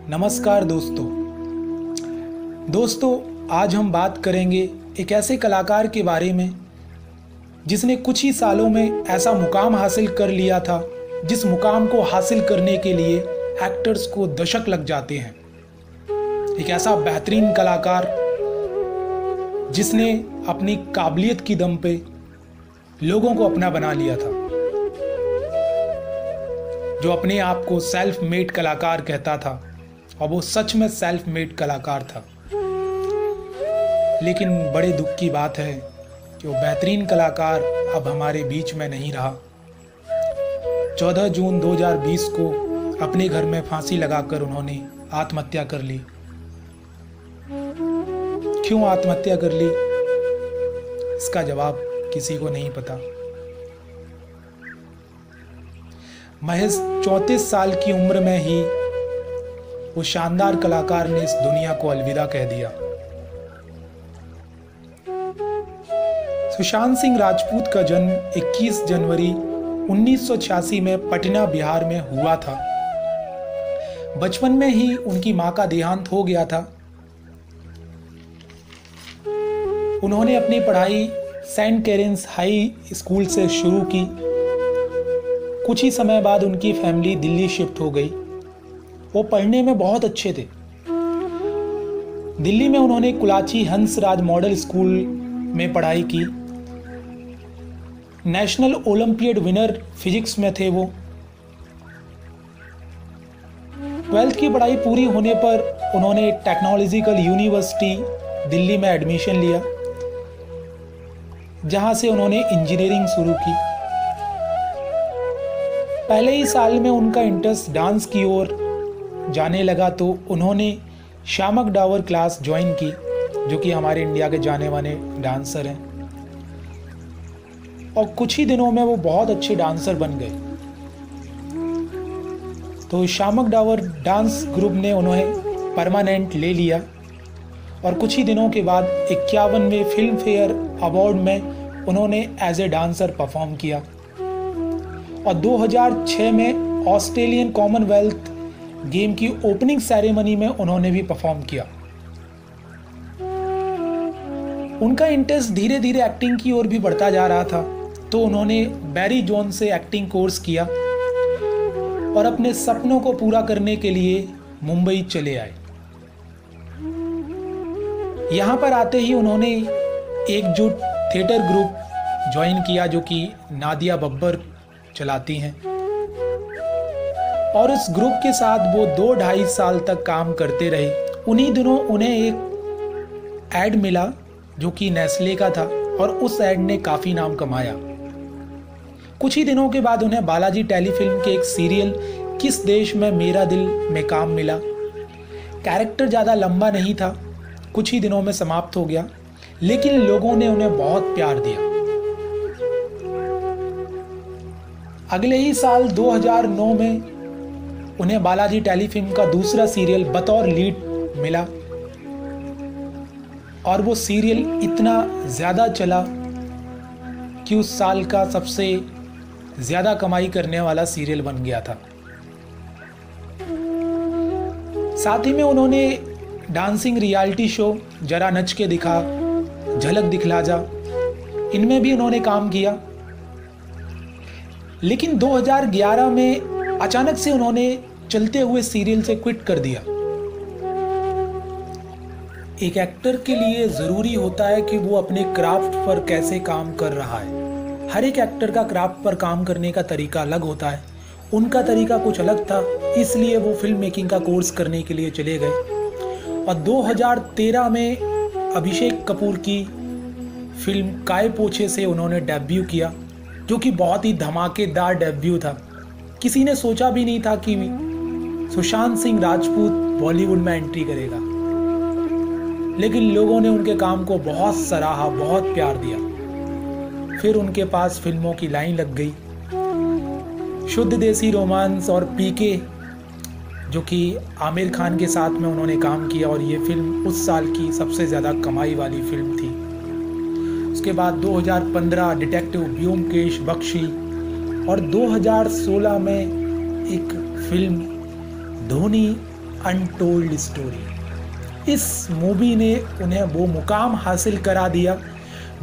नमस्कार दोस्तों आज हम बात करेंगे एक ऐसे कलाकार के बारे में जिसने कुछ ही सालों में ऐसा मुकाम हासिल कर लिया था जिस मुकाम को हासिल करने के लिए एक्टर्स को दशक लग जाते हैं। एक ऐसा बेहतरीन कलाकार जिसने अपनी काबिलियत की दम पे लोगों को अपना बना लिया था, जो अपने आप को सेल्फ मेड कलाकार कहता था और वो सच में सेल्फ मेड कलाकार था। लेकिन बड़े दुख की बात है कि वो बेहतरीन कलाकार अब हमारे बीच में नहीं रहा। 14 जून 2020 को अपने घर में फांसी लगाकर उन्होंने आत्महत्या कर ली। क्यों आत्महत्या कर ली, इसका जवाब किसी को नहीं पता। महज 34 साल की उम्र में ही वो शानदार कलाकार ने इस दुनिया को अलविदा कह दिया। सुशांत सिंह राजपूत का जन्म 21 जनवरी 1986 में पटना, बिहार में हुआ था। बचपन में ही उनकी मां का देहांत हो गया था। उन्होंने अपनी पढ़ाई सेंट कैरेंस हाई स्कूल से शुरू की। कुछ ही समय बाद उनकी फैमिली दिल्ली शिफ्ट हो गई। वो पढ़ने में बहुत अच्छे थे। दिल्ली में उन्होंने कुलाची हंसराज मॉडल स्कूल में पढ़ाई की। नेशनल ओलंपियड विनर फिजिक्स में थे वो। 12th की पढ़ाई पूरी होने पर उन्होंने टेक्नोलॉजिकल यूनिवर्सिटी दिल्ली में एडमिशन लिया, जहां से उन्होंने इंजीनियरिंग शुरू की। पहले ही साल में उनका इंटरेस्ट डांस की ओर जाने लगा, तो उन्होंने शामक डावर क्लास ज्वाइन की, जो कि हमारे इंडिया के जाने माने डांसर हैं। और कुछ ही दिनों में वो बहुत अच्छे डांसर बन गए। तो शामक डावर डांस ग्रुप ने उन्हें परमानेंट ले लिया और कुछ ही दिनों के बाद 51वें फिल्म फेयर अवार्ड में उन्होंने एज ए डांसर परफॉर्म किया। और 2006 में ऑस्ट्रेलियन कॉमनवेल्थ गेम की ओपनिंग सेरेमनी में उन्होंने भी परफॉर्म किया। उनका इंटरेस्ट धीरे धीरे एक्टिंग की ओर भी बढ़ता जा रहा था, तो उन्होंने बैरी जोन से एक्टिंग कोर्स किया और अपने सपनों को पूरा करने के लिए मुंबई चले आए। यहां पर आते ही उन्होंने एकजुट थिएटर ग्रुप ज्वाइन किया, जो कि नादिया बब्बर चलाती हैं। और इस ग्रुप के साथ वो 2-2.5 साल तक काम करते रहे। उन्हीं दिनों उन्हें एक एड मिला जो कि नेस्ले का था, और उस एड ने काफ़ी नाम कमाया। कुछ ही दिनों के बाद उन्हें बालाजी टेलीफिल्म के एक सीरियल किस देश में मेरा दिल में काम मिला। कैरेक्टर ज़्यादा लंबा नहीं था, कुछ ही दिनों में समाप्त हो गया, लेकिन लोगों ने उन्हें बहुत प्यार दिया। अगले ही साल 2009 में उन्हें बालाजी टेलीफिल्म का दूसरा सीरियल बतौर लीड मिला, और वो सीरियल इतना ज़्यादा चला कि उस साल का सबसे ज़्यादा कमाई करने वाला सीरियल बन गया था। साथ ही में उन्होंने डांसिंग रियलिटी शो जरा नच के दिखा, झलक दिखला जा, इनमें भी उन्होंने काम किया। लेकिन 2011 में अचानक से उन्होंने चलते हुए सीरियल से क्विट कर दिया। एक एक्टर के लिए ज़रूरी होता है कि वो अपने क्राफ्ट पर कैसे काम कर रहा है। हर एक एक्टर का क्राफ्ट पर काम करने का तरीका अलग होता है। उनका तरीका कुछ अलग था, इसलिए वो फिल्म मेकिंग का कोर्स करने के लिए चले गए। और 2013 में अभिषेक कपूर की फिल्म काय पोछे से उन्होंने डेब्यू किया, जो कि बहुत ही धमाकेदार डेब्यू था। किसी ने सोचा भी नहीं था कि सुशांत सिंह राजपूत बॉलीवुड में एंट्री करेगा, लेकिन लोगों ने उनके काम को बहुत सराहा, बहुत प्यार दिया। फिर उनके पास फिल्मों की लाइन लग गई। शुद्ध देसी रोमांस और पीके, जो कि आमिर खान के साथ में उन्होंने काम किया, और ये फिल्म उस साल की सबसे ज़्यादा कमाई वाली फिल्म थी। उसके बाद 2015 डिटेक्टिव ब्योमकेश बख्शी, और 2016 में एक फिल्म धोनी अनटोल्ड स्टोरी। इस मूवी ने उन्हें वो मुकाम हासिल करा दिया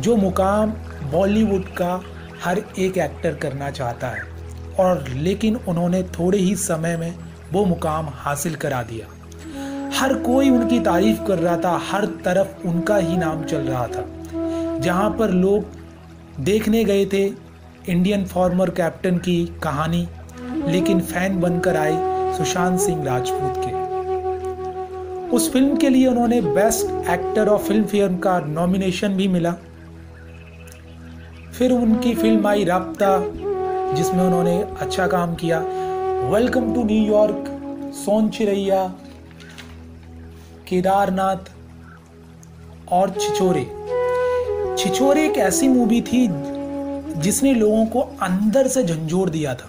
जो मुकाम बॉलीवुड का हर एक एक्टर करना चाहता है, और लेकिन उन्होंने थोड़े ही समय में वो मुकाम हासिल करा दिया। हर कोई उनकी तारीफ कर रहा था, हर तरफ उनका ही नाम चल रहा था। जहाँ पर लोग देखने गए थे इंडियन फॉर्मर कैप्टन की कहानी, लेकिन फैन बनकर आए सुशांत सिंह राजपूत के। उस फिल्म के लिए उन्होंने बेस्ट एक्टर और फिल्म फेयर का नॉमिनेशन भी मिला। फिर उनकी फिल्म आई राब्ता, जिसमें उन्होंने अच्छा काम किया। वेलकम टू न्यूयॉर्क, सोन चिरैया, केदारनाथ और छिछोरे। छिछोरे एक ऐसी मूवी थी जिसने लोगों को अंदर से झंझोड़ दिया था,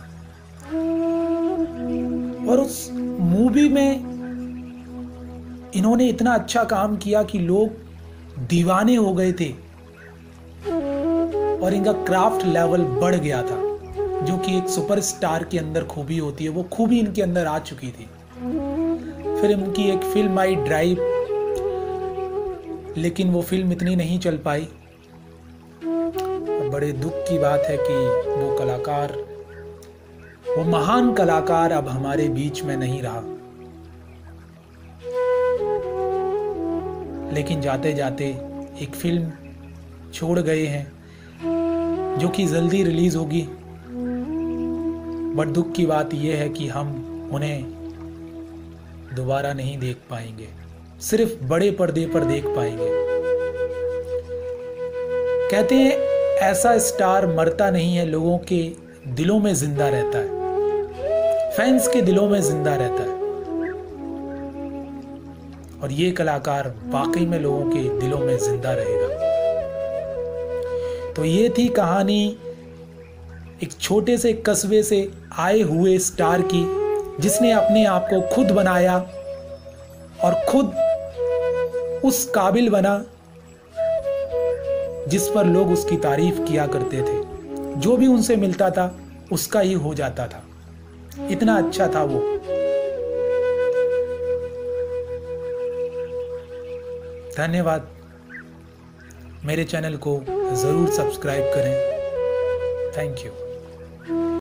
और उस मूवी में इन्होंने इतना अच्छा काम किया कि लोग दीवाने हो गए थे, और इनका क्राफ्ट लेवल बढ़ गया था, जो कि एक सुपरस्टार के अंदर खूबी होती है, वो खूबी इनके अंदर आ चुकी थी। फिर इनकी एक फिल्म आई ड्राइव, लेकिन वो फिल्म इतनी नहीं चल पाई। बड़े दुख की बात है कि वो कलाकार, वो महान कलाकार अब हमारे बीच में नहीं रहा। लेकिन जाते जाते एक फिल्म छोड़ गए हैं जो कि जल्दी रिलीज होगी। बट दुख की बात यह है कि हम उन्हें दोबारा नहीं देख पाएंगे, सिर्फ बड़े पर्दे पर देख पाएंगे। कहते हैं ऐसा स्टार मरता नहीं है, लोगों के दिलों में जिंदा रहता है, फैंस के दिलों में जिंदा रहता है। और ये कलाकार वाकई में लोगों के दिलों में जिंदा रहेगा। तो ये थी कहानी एक छोटे से कस्बे से आए हुए स्टार की, जिसने अपने आप को खुद बनाया और खुद उस काबिल बना जिस पर लोग उसकी तारीफ किया करते थे। जो भी उनसे मिलता था उसका ही हो जाता था, इतना अच्छा था वो। धन्यवाद। मेरे चैनल को ज़रूर सब्सक्राइब करें। Thank you.